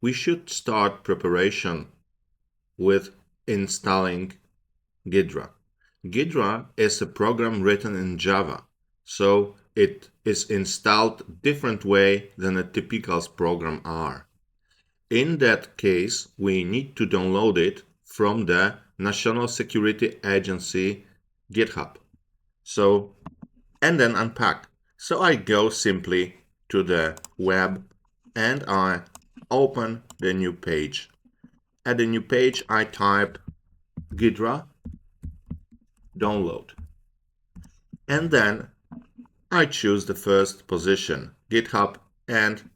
we should start preparation with installing Ghidra. Ghidra is a program written in Java, so it is installed different way than a typical program are. In that case, we need to download it from the National Security Agency GitHub. So, and then unpack. So I go simply to the web and I open the new page. At the new page, I type Ghidra download. And then I choose the first position, GitHub and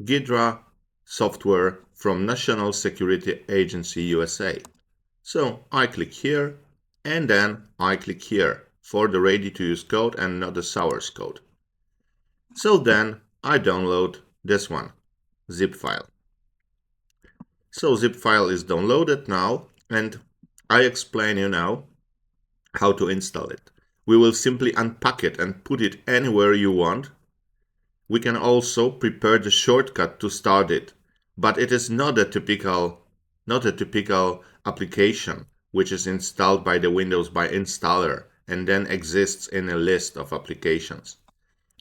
Ghidra software from National Security Agency USA. So I click here and then I click here for the ready-to-use code and not the source code. So then I download this one, zip file. So zip file is downloaded now and I explain you now how to install it. We will simply unpack it and put it anywhere you want. We can also prepare the shortcut to start it, but it is not a typical application which is installed by the Windows by installer and then exists in a list of applications.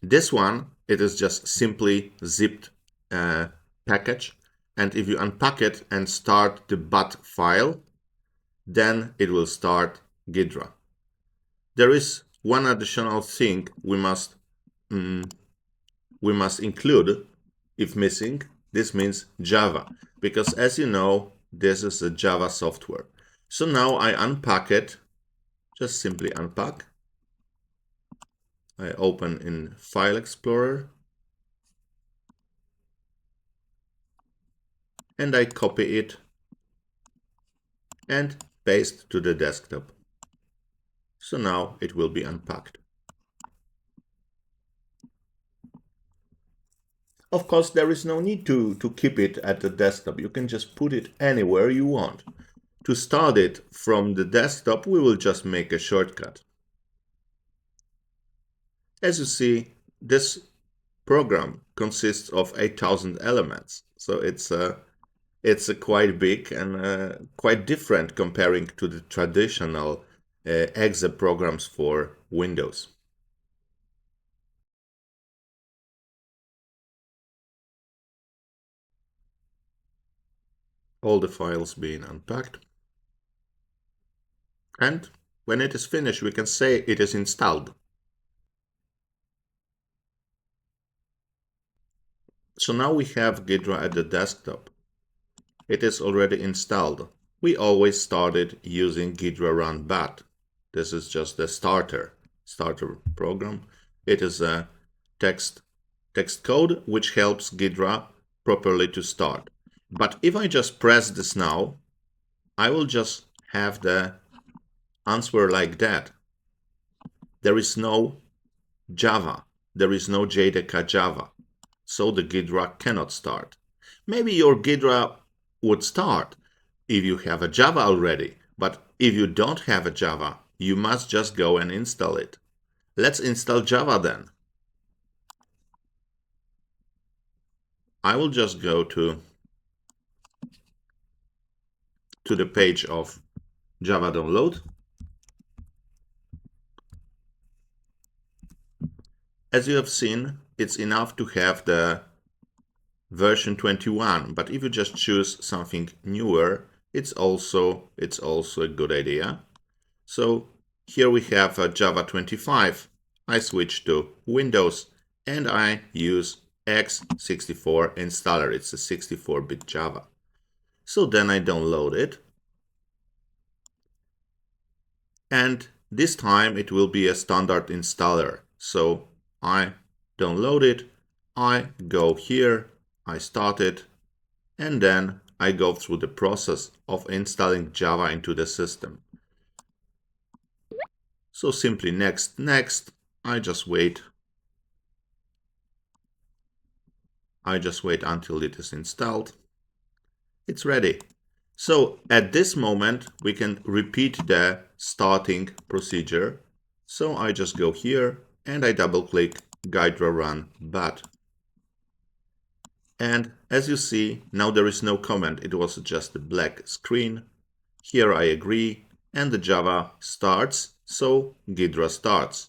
This one, it is just simply zipped package, and if you unpack it and start the bat file, then it will start Ghidra. There is one additional thing we must include if missing. This means Java, because as you know, this is a Java software. So now I unpack it, just simply unpack. I open in File Explorer and I copy it and paste to the desktop. So now it will be unpacked. Of course, there is no need to keep it at the desktop. You can just put it anywhere you want. To start it from the desktop, we will just make a shortcut. As you see, this program consists of 8,000 elements. So it's quite big and quite different comparing to the traditional exe programs for Windows. All the files being unpacked. And when it is finished, we can say it is installed. So now we have Ghidra at the desktop. It is already installed. We always started using Ghidra run bat. This is just the starter program. It is a text code which helps Ghidra properly to start. But if I just press this now, I will just have the answer like that. There is no Java. There is no JDK Java. So the Ghidra cannot start. Maybe your Ghidra would start if you have a Java already, but if you don't have a Java, you must just go and install it. Let's install Java then. I will just go to the page of Java download. As you have seen, it's enough to have the version 21, but if you just choose something newer, it's also a good idea. So here we have Java 25. I switch to Windows and I use x64 installer. It's a 64-bit Java. So then I download it. And this time it will be a standard installer. So I download it, I go here, I start it, and then I go through the process of installing Java into the system. So simply next, I just wait. Until it is installed. It's ready. So at this moment, we can repeat the starting procedure. So I just go here and I double click Ghidra run bat. And As you see, now there is no comment, it was just a black screen. Here I agree, and the Java starts, so Ghidra starts.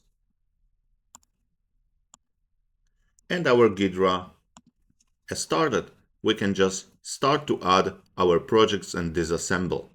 And our Ghidra has started. We can just start to add our projects and disassemble.